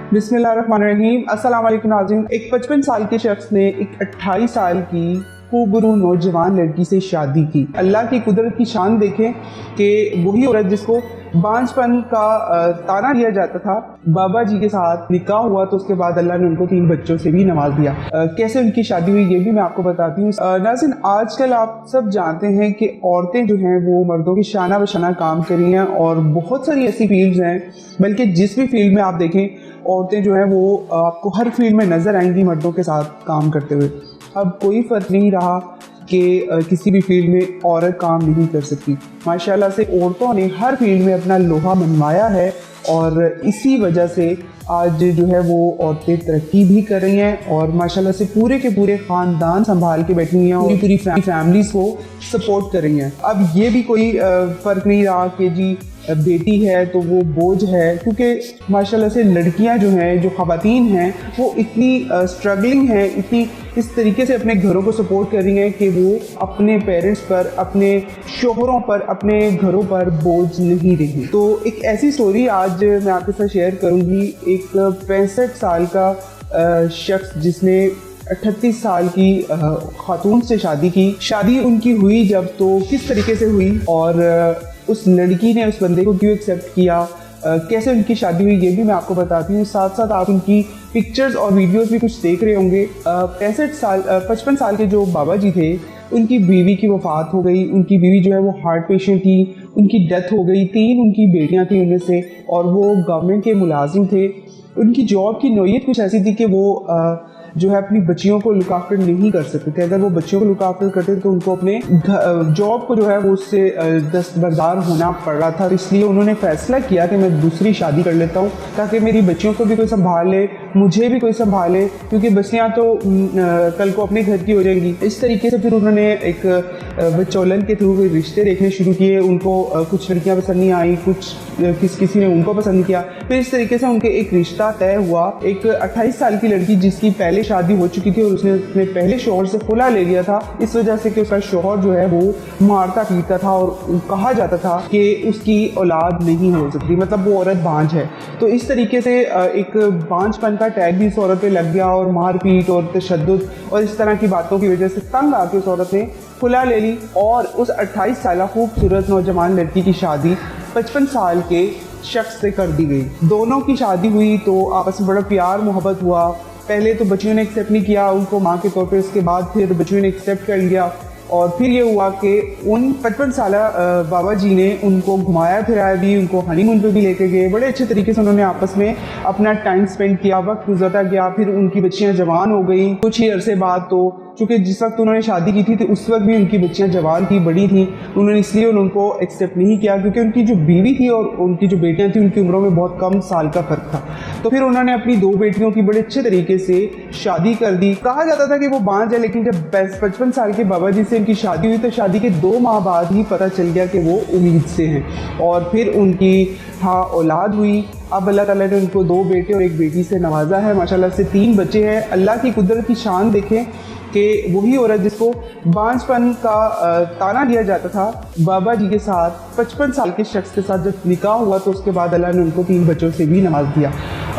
बिस्मिल्लाहिर्रहमानिर्रहीम। अस्सलाम वालेकुम नाज़रीन। एक 55 साल के शख्स ने एक 28 साल की खूबरू नौजवान लड़की से शादी की। अल्लाह की कुदरत की शान देखें कि वही औरत जिसको बांझपन का ताना दिया जाता था, बाबा जी के साथ निकाह हुआ तो उसके बाद अल्लाह ने उनको 3 बच्चों से भी नवाज दिया। कैसे उनकी शादी हुई ये भी मैं आपको बताती हूँ। नाज़रीन, आजकल आप सब जानते हैं कि औरतें जो हैं वो मर्दों की शाना बशाना काम कर रही हैं और बहुत सारी ऐसी फील्ड्स हैं, बल्कि जिस भी फील्ड में आप देखें औरतें जो हैं वो आपको हर फील्ड में नज़र आएंगी मर्दों के साथ काम करते हुए। अब कोई फ़र्क नहीं रहा कि किसी भी फील्ड में औरत काम नहीं कर सकती। माशाल्लाह से औरतों ने हर फील्ड में अपना लोहा मनवाया है और इसी वजह से आज जो है वो औरतें तरक्की भी कर रही हैं और माशाल्लाह से पूरे के पूरे ख़ानदान संभाल के बैठी हुई हैं और पूरी फैमिलीज़ को सपोर्ट कर रही हैं। अब ये भी कोई फ़र्क नहीं रहा कि जी बेटी है तो वो बोझ है, क्योंकि माशाल्लाह से लड़कियां जो हैं, जो ख़वातीन हैं, वो इतनी स्ट्रगलिंग हैं, इतनी इस तरीके से अपने घरों को सपोर्ट कर रही हैं कि वो अपने पेरेंट्स पर, अपने शोहरों पर, अपने घरों पर बोझ नहीं रही। तो एक ऐसी स्टोरी आज मैं आपके साथ शेयर करूंगी। एक 65 साल का शख्स जिसने 38 साल की खातून से शादी की। शादी उनकी हुई जब तो किस तरीके से हुई और उस लड़की ने उस बंदे को क्यों एक्सेप्ट किया, कैसे उनकी शादी हुई ये भी मैं आपको बताती हूँ। साथ साथ आप उनकी पिक्चर्स और वीडियोस भी कुछ देख रहे होंगे। 55 साल के जो बाबा जी थे, उनकी बीवी की वफ़ात हो गई। उनकी बीवी जो है वो हार्ट पेशेंट थी, उनकी डेथ हो गई। 3 उनकी बेटियाँ थी उनमें से और वो गवर्नमेंट के मुलाजिम थे। उनकी जॉब की नौयत कुछ ऐसी थी कि वो जो है अपनी बच्चियों को लुक आफ्टर नहीं कर सकते थे। अगर वो बच्चियों को लुक आफ्टर करते तो उनको अपने जॉब को जो है वो उससे दस्तबरदार होना पड़ रहा था। इसलिए उन्होंने फैसला किया कि मैं दूसरी शादी कर लेता हूँ ताकि मेरी बच्चियों को भी कोई संभाल ले, मुझे भी कोई संभाले, क्योंकि बच्चियाँ तो कल को अपने घर की हो जाएंगी। इस तरीके से फिर उन्होंने एक बचौलन के थ्रू कोई रिश्ते देखने शुरू किए। उनको कुछ लड़कियाँ पसंद नहीं आई, कुछ किसी ने उनको पसंद किया। फिर इस तरीके से उनके एक रिश्ता तय हुआ। एक 28 साल की लड़की जिसकी पहले शादी हो चुकी थी और उसने अपने पहले शौहर से खुला ले लिया था, इस वजह से कि उसका शौहर जो है वो मारता पीटता था और कहा जाता था कि उसकी औलाद नहीं हो सकती, मतलब वो औरत बांझ है। तो इस तरीके से एक बांझपन का टैग भी इस औरत पे लग गया और मारपीट और तशद्दुद और इस तरह की बातों की वजह से तंग आके उस औरत ने खुला ले ली और उस 28 साल खूबसूरत नौजवान लड़की की शादी 55 साल के शख्स से कर दी गई। दोनों की शादी हुई तो आपस में बड़ा प्यार मोहब्बत हुआ। पहले तो बच्चियों ने एक्सेप्ट नहीं किया उनको माँ के तौर पे, उसके बाद फिर बच्चियों ने एक्सेप्ट कर लिया और फिर ये हुआ कि उन 55 साल बाबा जी ने उनको घुमाया फिराया भी, उनको हनीमून पे भी लेके गए। बड़े अच्छे तरीके से उन्होंने आपस में अपना टाइम स्पेंड किया, वक्त गुजरता गया। फिर उनकी बच्चियाँ जवान हो गई कुछ ही अरसे बाद। तो चूँकि जिस वक्त उन्होंने शादी की थी तो उस वक्त भी उनकी बच्चियाँ जवान थी, बड़ी थी। उन्होंने इसलिए उनको एक्सेप्ट नहीं किया क्योंकि उनकी जो बीवी थी और उनकी जो बेटियाँ थी उनकी उम्रों में बहुत कम साल का फ़र्क था। तो फिर उन्होंने अपनी 2 बेटियों की बड़े अच्छे तरीके से शादी कर दी। कहा जाता था कि वो बांझ है, लेकिन जब 55 साल के बाबा जी से उनकी शादी हुई तो शादी के 2 माह बाद ही पता चल गया कि वो उम्मीद से हैं और फिर उनकी औलाद हुई। अब अल्लाह ताला ने उनको 2 बेटे और 1 बेटी से नवाजा है। माशाल्लाह से 3 बच्चे हैं। अल्लाह की कुदरत की शान देखें कि वही औरत जिसको बांझपन का ताना दिया जाता था, बाबा जी के साथ 55 साल के शख्स के साथ जब निकाह हुआ तो उसके बाद अल्लाह ने उनको 3 बच्चों से भी नवाज दिया।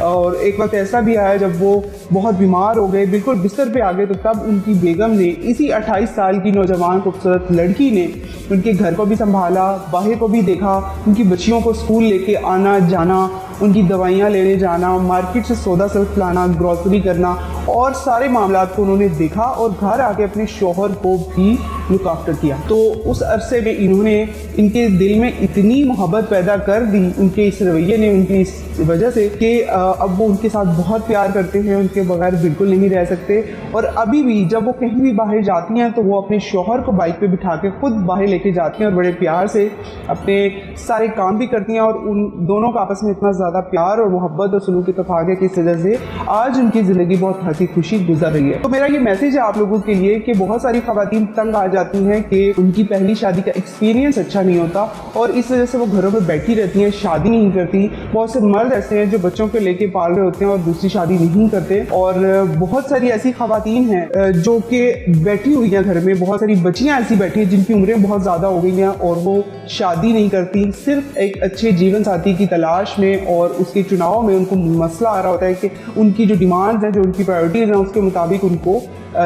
और एक वक्त ऐसा भी आया जब वो बहुत बीमार हो गए, बिल्कुल बिस्तर पे आ गए, तो तब उनकी बेगम ने, इसी 28 साल की नौजवान खूबसूरत लड़की ने उनके घर को भी संभाला, बाहर को भी देखा, उनकी बच्चियों को स्कूल लेके आना जाना, उनकी दवाइयाँ लेने जाना, मार्केट से सौदा सल्फ लाना, ग्रॉसरी करना और सारे मामलात को उन्होंने देखा और घर आके अपने शौहर को भी लुक आफ्टर किया। तो उस अरसे में इन्होंने इनके दिल में इतनी मोहब्बत पैदा कर दी उनके इस रवैये ने, उनकी इस वजह से कि अब वो उनके साथ बहुत प्यार करते हैं, उनके बगैर बिल्कुल नहीं रह सकते। और अभी भी जब वो कहीं भी बाहर जाती हैं तो वो अपने शौहर को बाइक पे बिठा के खुद बाहर लेके जाती हैं और बड़े प्यार से अपने सारे काम भी करती हैं और उन दोनों का आपस में इतना ज़्यादा प्यार और मोहब्बत और सलूक इत्तेफाक है कि इस वजह से आज उनकी ज़िंदगी बहुत हंसी खुशी गुजर रही है। तो मेरा ये मैसेज है आप लोगों के लिए कि बहुत सारी ख़वातीन तंग आ जाती हैं कि उनकी पहली शादी का एक्सपीरियंस अच्छा नहीं होता और इस वजह से वो घरों पर बैठी रहती हैं, शादी नहीं करती। बहुत से मर्द ऐसे हैं जो बच्चों को लेके पाल रहे होते हैं और दूसरी शादी नहीं करते और बहुत सारी ऐसी ख़वातीन हैं जो कि बैठी हुई हैं घर में। बहुत सारी बच्चियां ऐसी बैठी हैं जिनकी उम्रें बहुत ज़्यादा हो गई हैं और वो शादी नहीं करती, सिर्फ एक अच्छे जीवन साथी की तलाश में اور اس کے چناؤ میں ان کو مسئلہ آ رہا ہوتا ہے کہ ان کی جو ڈیمانڈز ہیں، جو ان کی پرائرٹیز ہیں، اس کے مطابق ان کو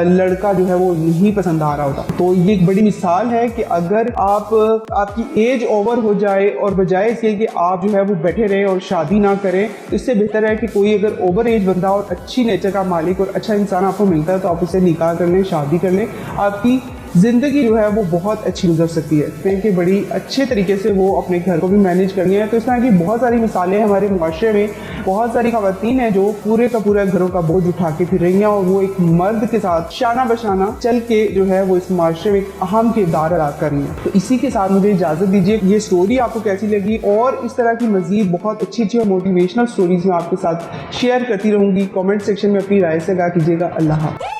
لڑکا جو ہے وہ نہیں پسند آ رہا ہوتا. تو یہ ایک بڑی مثال ہے کہ اگر آپ کی ایج اوور ہو جائے اور بجائے اس کے کہ آپ جو ہے وہ بیٹھے رہیں اور شادی نہ کریں، اس سے بہتر ہے کہ کوئی اگر اوور ایج بندہ اور اچھی نیچر کا مالک اور اچھا انسان آپ کو ملتا ہے تو آپ اسے نکاح کر لیں، شادی کر لیں. آپ کی زندگی جو ہے وہ بہت اچھی گزر سکتی ہے کہ بڑی اچھے طریقے سے وہ اپنے گھر کو بھی مینیج کرنی ہے. تو اس طرح کی بہت ساری مثالیں ہمارے معاشرے میں، بہت ساری خواتین ہیں جو پورے کا پورا گھروں کا بوجھ اٹھا کے پھر رہی ہیں اور وہ ایک مرد کے ساتھ شانہ بشانہ چل کے جو ہے وہ اس معاشرے میں ایک اہم کردار ادا کر رہی ہیں. تو اسی کے ساتھ مجھے اجازت دیجیے. یہ سٹوری آپ کو کیسی لگی اور اس طرح کی مزید بہت اچھی اور موٹیویشنل سٹوریز میں آپ کے ساتھ شیئر کرتی رہوں گی. کامنٹ سیکشن میں اپنی رائے سے آگاہ کیجیے گا. اللہ حافظ.